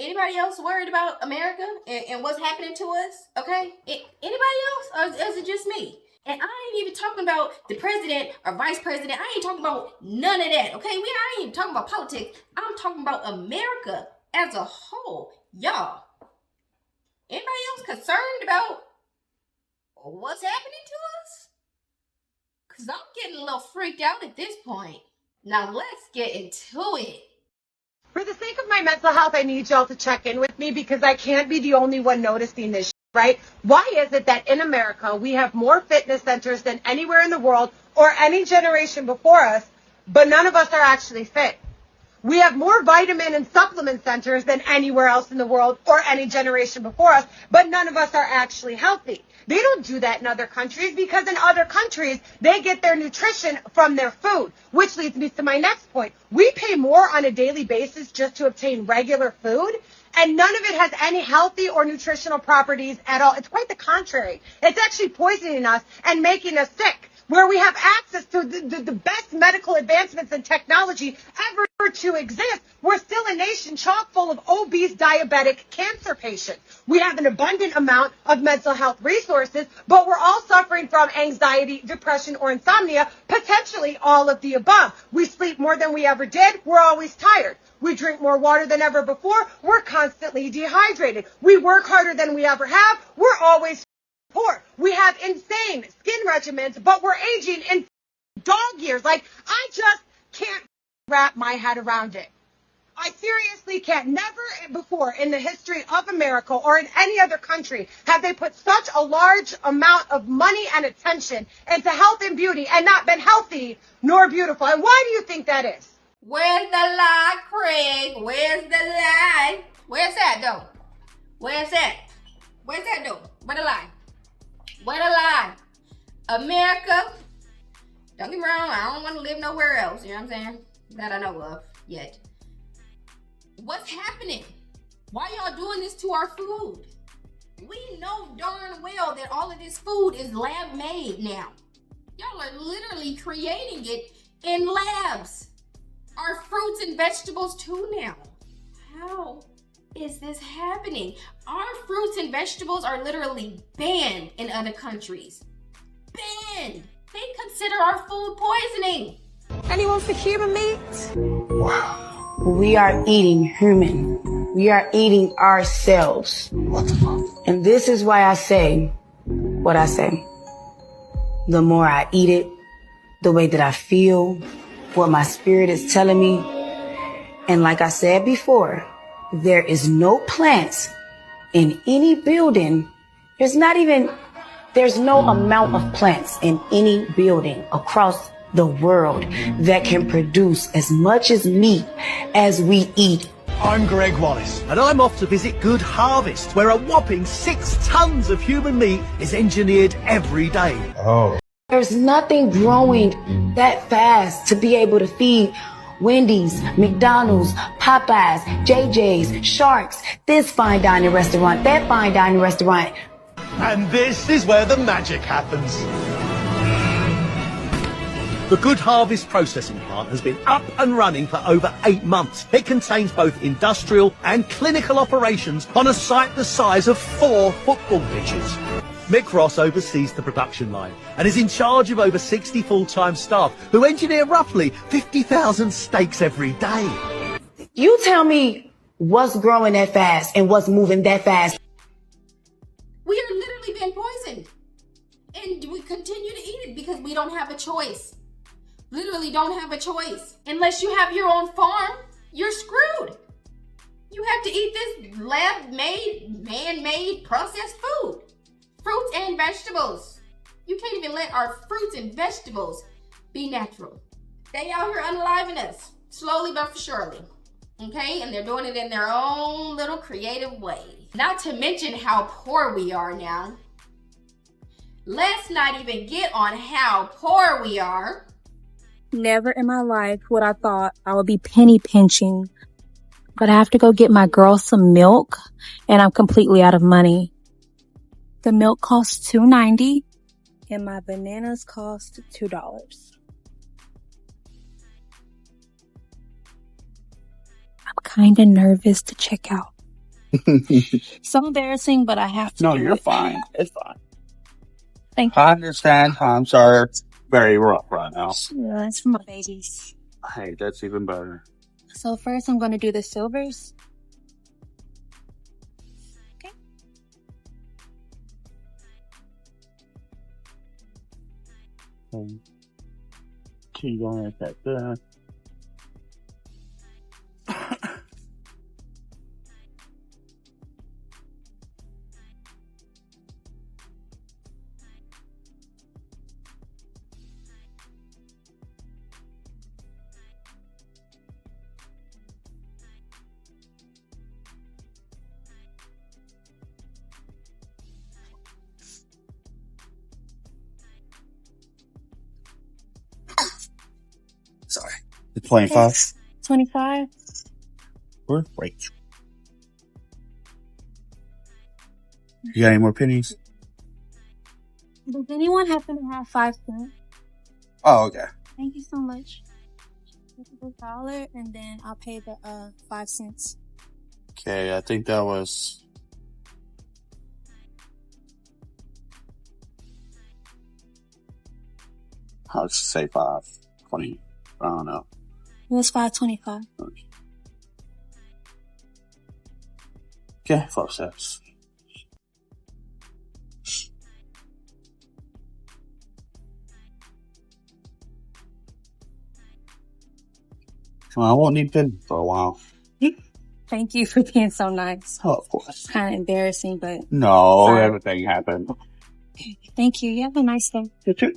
Anybody else worried about America and what's happening to us? Okay? Anybody else? Or is it just me? And I ain't even talking about the president or vice president. I ain't talking about none of that. Okay? I ain't even talking about politics. I'm talking about America as a whole. Y'all. Anybody else concerned about what's happening to us? Because I'm getting a little freaked out at this point. Now let's get into it. For the sake of my mental health, I need y'all to check in with me because I can't be the only one noticing this, right? Why is it that in America we have more fitness centers than anywhere in the world or any generation before us, but none of us are actually fit? We have more vitamin and supplement centers than anywhere else in the world or any generation before us, but none of us are actually healthy. They don't do that in other countries because in other countries, they get their nutrition from their food, which leads me to my next point. We pay more on a daily basis just to obtain regular food, and none of it has any healthy or nutritional properties at all. It's quite the contrary. It's actually poisoning us and making us sick, where we have access to the best medical advancements and technology ever to exist. We're still a nation chock full of obese, diabetic cancer patients. We have an abundant amount of mental health resources, but we're all suffering from anxiety, depression, or insomnia, potentially all of the above. We sleep more than we ever did. We're always tired. We drink more water than ever before. We're constantly dehydrated. We work harder than we ever have. We're always poor. We have insane skin regimens, but we're aging in dog years. Like, I just can't wrap my head around it. I seriously can't. Never before in the history of America or in any other country have they put such a large amount of money and attention into health and beauty and not been healthy nor beautiful. And why do you think that is? Where's the lie, Craig? Where's the lie? Where's that, though? Where's that? Where's that, though? Where the lie? Where the lie? America, don't get me wrong, I don't want to live nowhere else, you know what I'm saying? That I know of yet. What's happening? Why y'all doing this to our food? We know darn well that all of this food is lab made now. Y'all are literally creating it in labs. Our fruits and vegetables too now. How is this happening? Our fruits and vegetables are literally banned in other countries. Banned. They consider our food poisoning. Anyone for human meat? Wow. We are eating human. We are eating ourselves. What the fuck? And this is why I say what I say. The more I eat it, the way that I feel, what my spirit is telling me. And like I said before, there is no plants in any building. There's no amount of plants in any building across the world that can produce as much as meat as we eat. I'm Greg Wallace, and I'm off to visit Good Harvest, where a whopping 6 tons of human meat is engineered every day. Oh. There's nothing growing that fast to be able to feed Wendy's, McDonald's, Popeyes, JJ's, Sharks, this fine dining restaurant, that fine dining restaurant. And this is where the magic happens. The Good Harvest processing plant has been up and running for over 8 months. It contains both industrial and clinical operations on a site the size of 4 football pitches. Mick Ross oversees the production line and is in charge of over 60 full-time staff who engineer roughly 50,000 steaks every day. You tell me what's growing that fast and what's moving that fast. We are literally being poisoned. And we continue to eat it because we don't have a choice. Literally don't have a choice. Unless you have your own farm, you're screwed. You have to eat this lab-made, man-made, processed food. Fruits and vegetables. You can't even let our fruits and vegetables be natural. They out here unaliving us, slowly but surely. Okay? And they're doing it in their own little creative way. Not to mention how poor we are now. Let's not even get on how poor we are. Never in my life would I thought I would be penny pinching. But I have to go get my girl some milk, and I'm completely out of money. The milk costs $2.90, and my bananas cost $2. I'm kinda nervous to check out. So embarrassing, but I have to No, do you're it. fine. It's fine. Thank you. I understand. I'm sorry. It's very rough right now. Yeah, it's for my babies. Hey, that's even better. So first I'm going to do the silvers. Okay. Keep going at that there. Sorry. It's 25. 25. We're great. You got any more pennies? Does anyone happen to have 5 cents? Oh, okay. Thank you so much. $1 and then I'll pay the 5 cents. Okay, I think that was... I'll just say 5.20. I don't know. It was $5.25. Okay, 5 cents. Well, I won't need pennies for a while. Thank you for being so nice. Oh, of course. Kind of embarrassing, but No, Sorry. everything happened. thank you. You have a nice day. You too.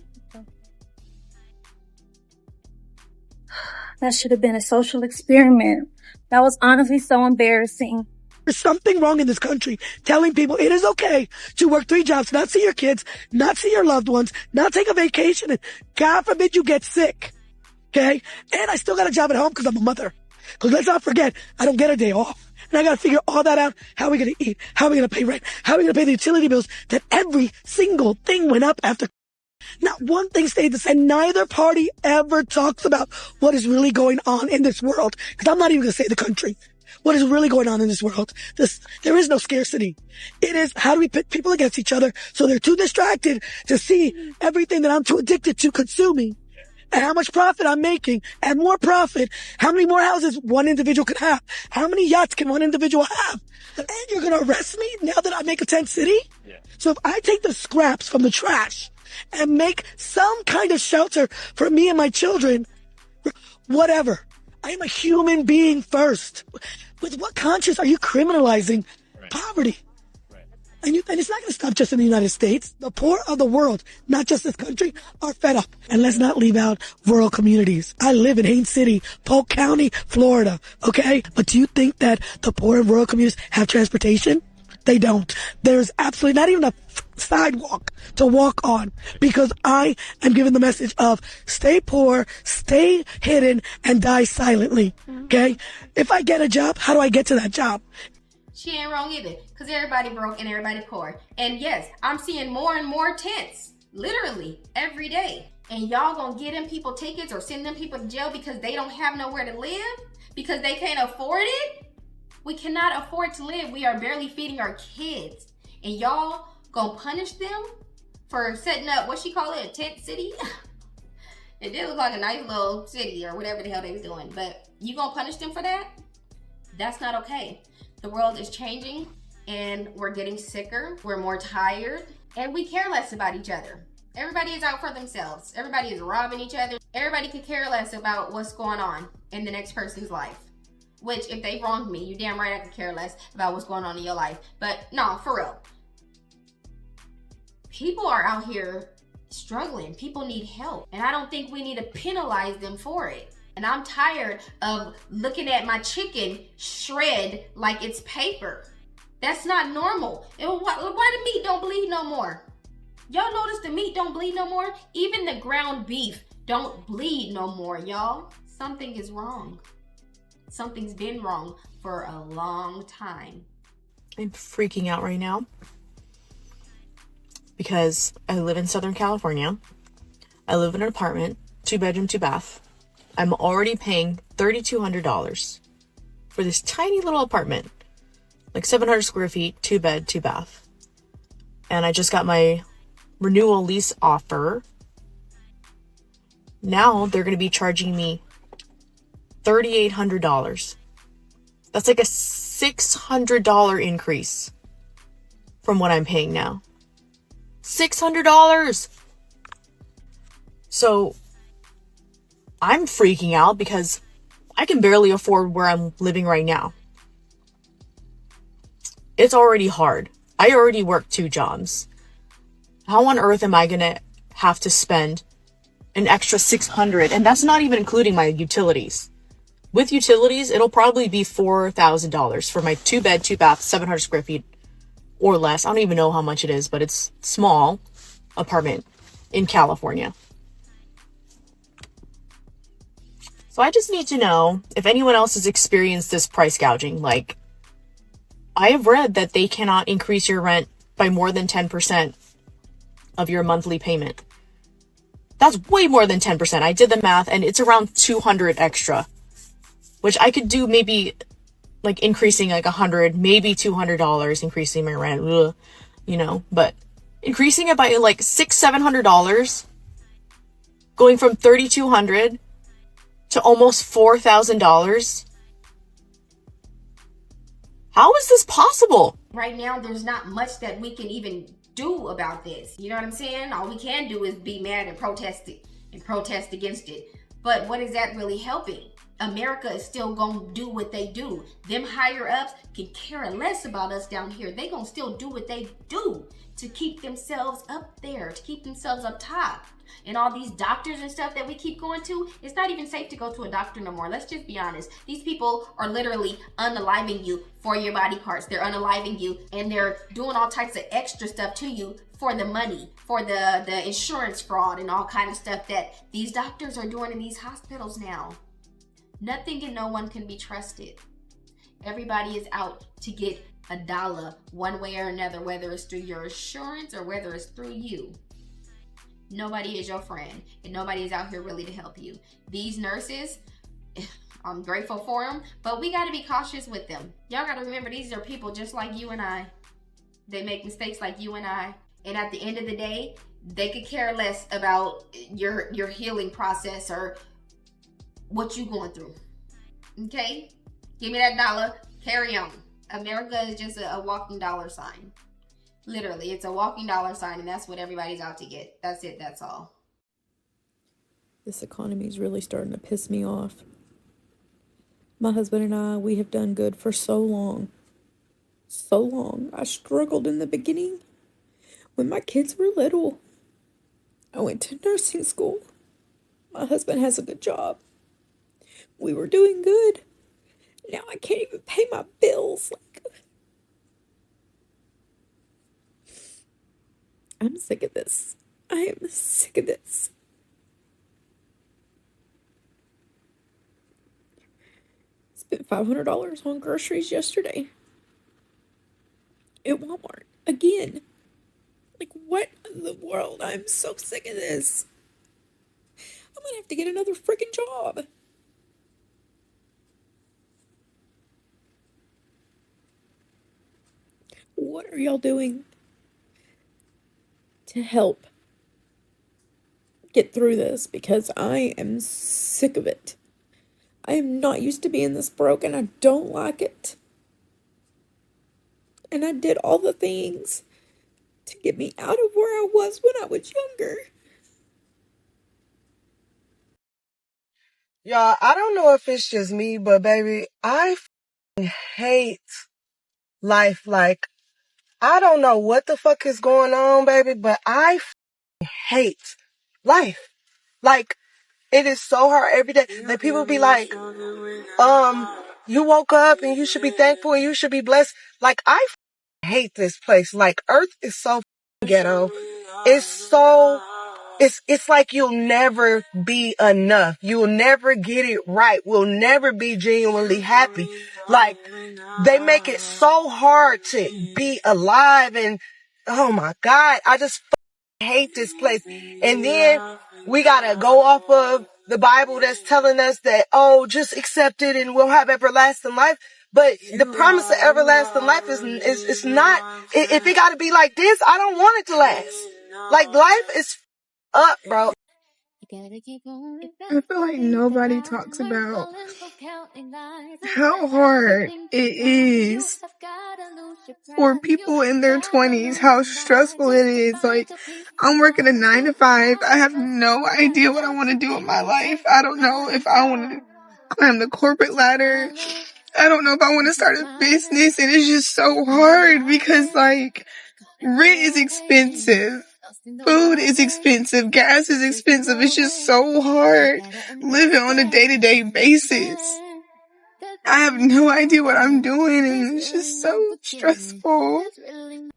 That should have been a social experiment. That was honestly so embarrassing. There's something wrong in this country telling people it is okay to work 3 jobs, not see your kids, not see your loved ones, not take a vacation, and God forbid you get sick. Okay? And I still got a job at home because I'm a mother. Because let's not forget, I don't get a day off. And I got to figure all that out. How are we going to eat? How are we going to pay rent? How are we going to pay the utility bills? That every single thing went up after. Not one thing stayed the same. Neither party ever talks about what is really going on in this world. Because I'm not even going to say the country. What is really going on in this world? There is no scarcity. It is, how do we pit people against each other so they're too distracted to see everything that I'm too addicted to consuming? And how much profit I'm making, and more profit. How many more houses one individual can have? How many yachts can one individual have? And you're going to arrest me now that I make a tent city? Yeah. So if I take the scraps from the trash and make some kind of shelter for me and my children, whatever. I am a human being first. With what conscience are you criminalizing poverty? And it's not going to stop just in the United States. The poor of the world, not just this country, are fed up. And let's not leave out rural communities. I live in Haines City, Polk County, Florida, okay? But do you think that the poor in rural communities have transportation? They don't. There's absolutely not even a sidewalk to walk on because I am giving the message of stay poor, stay hidden, and die silently, okay? If I get a job, how do I get to that job? She ain't wrong either, because everybody broke and everybody poor. And yes, I'm seeing more and more tents, literally, every day. And y'all gonna get them people tickets or send them people to jail because they don't have nowhere to live? Because they can't afford it? We cannot afford to live. We are barely feeding our kids. And y'all gonna punish them for setting up, what she call it, a tent city? It did look like a nice little city or whatever the hell they was doing. But you gonna punish them for that? That's not okay. The world is changing and we're getting sicker, we're more tired, and we care less about each other. Everybody is out for themselves. Everybody is robbing each other. Everybody could care less about what's going on in the next person's life. Which, if they wronged me, you damn right I could care less about what's going on in your life. But no, for real. People are out here struggling. People need help. And I don't think we need to penalize them for it. And I'm tired of looking at my chicken shred like it's paper. That's not normal. And why the meat don't bleed no more? Y'all notice the meat don't bleed no more? Even the ground beef don't bleed no more, y'all. Something is wrong. Something's been wrong for a long time. I'm freaking out right now because I live in Southern California. I live in an apartment, 2-bedroom, 2-bath. I'm already paying $3,200 for this tiny little apartment. like 700 square feet, 2 bed, 2 bath. And I just got my renewal lease offer. Now they're going to be charging me $3,800. That's like a $600 increase from what I'm paying now. $600! So I'm freaking out because I can barely afford where I'm living right now. It's already hard. I already work 2 jobs. How on earth am I gonna have to spend an extra $600? And that's not even including my utilities. With utilities, it'll probably be $4,000 for my 2 bed, 2 bath, 700 square feet or less. I don't even know how much it is, but it's small apartment in California. So I just need to know if anyone else has experienced this price gouging. Like, I have read that they cannot increase your rent by more than 10% of your monthly payment. That's way more than 10%. I did the math and it's around $200 extra, which I could do maybe like increasing like $100, maybe $200, increasing my rent, you know, but increasing it by like $600-$700, going from $3,200 to almost $4,000. How is this possible? Right now, there's not much that we can even do about this. You know what I'm saying? All we can do is be mad and protest it and protest against it. But what is that really helping? America is still gonna do what they do. Them higher ups can care less about us down here. They gonna still do what they do to keep themselves up there, to keep themselves up top. And all these doctors and stuff that we keep going to, it's not even safe to go to a doctor no more. Let's just be honest. These people are literally unaliving you for your body parts. They're unaliving you and they're doing all types of extra stuff to you for the money, for the insurance fraud and all kind of stuff that these doctors are doing in these hospitals now. Nothing and no one can be trusted. Everybody is out to get a dollar one way or another, whether it's through your insurance or whether it's through you. Nobody is your friend and nobody is out here really to help you. These nurses, I'm grateful for them, but we got to be cautious with them. Y'all got to remember, these are people just like you and I. They make mistakes like you and I. And at the end of the day, they could care less about your healing process or what you going through. Okay? Give me that dollar. Carry on. America is just a walking dollar sign. Literally, it's a walking dollar sign, and that's what everybody's out to get. That's it. That's all. This economy is really starting to piss me off. My husband and I, we have done good for so long. So long. I struggled in the beginning when my kids were little. I went to nursing school. My husband has a good job. We were doing good. Now I can't even pay my bills. I'm sick of this. I am sick of this. Spent $500 on groceries yesterday at Walmart. Again. Like, what in the world? I'm so sick of this. I'm gonna have to get another freaking job. What are y'all doing to help get through this? Because I am sick of it. I am not used to being this broke and I don't like it. And I did all the things to get me out of where I was when I was younger. Y'all, I don't know if it's just me, but baby, I hate life. Like, I don't know what the fuck is going on, baby, but I hate life. Like, it is so hard every day. Like, people be like, you woke up and you should be thankful and you should be blessed. Like, I hate this place. Like, Earth is so ghetto. It's like you'll never be enough. You'll never get it right. We'll never be genuinely happy. Like, they make it so hard to be alive and, oh my God, I just hate this place. And then we gotta go off of the Bible that's telling us that, oh, just accept it and we'll have everlasting life. But the promise of everlasting life is not, if it gotta be like this, I don't want it to last. Like, life is up, bro. I feel like nobody talks about how hard it is for people in their 20s, how stressful it is. Like, I'm working a 9 to 5. I have no idea what I want to do with my life. I don't know if I want to climb the corporate ladder. I don't know if I want to start a business. And it's just so hard because, like, rent is expensive. Food is expensive. Gas is expensive. It's just so hard living on a day-to-day basis. I have no idea what I'm doing, and it's just so stressful.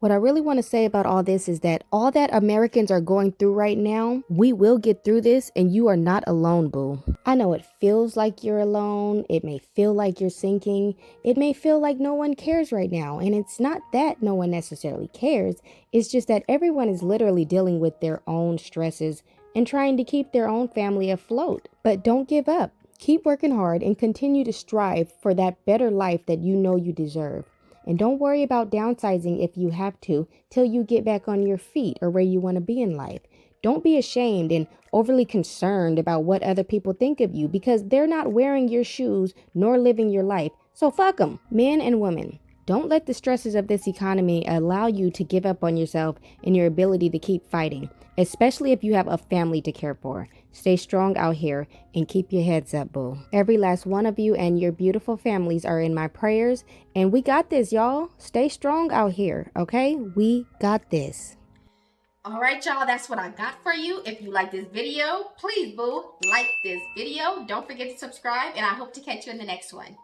What I really want to say about all this is that all that Americans are going through right now, we will get through this, and you are not alone, boo. I know it feels like you're alone. It may feel like you're sinking. It may feel like no one cares right now, and it's not that no one necessarily cares. It's just that everyone is literally dealing with their own stresses and trying to keep their own family afloat. But don't give up. Keep working hard and continue to strive for that better life that you know you deserve. And don't worry about downsizing if you have to till you get back on your feet or where you want to be in life. Don't be ashamed and overly concerned about what other people think of you because they're not wearing your shoes nor living your life. So fuck them. Men and women, don't let the stresses of this economy allow you to give up on yourself and your ability to keep fighting, especially if you have a family to care for. Stay strong out here and keep your heads up, boo. Every last one of you and your beautiful families are in my prayers, and we got this, y'all. Stay strong out here, okay? We got this. All right, y'all, that's what I got for you. If you like this video, please, boo, like this video. Don't forget to subscribe, and I hope to catch you in the next one.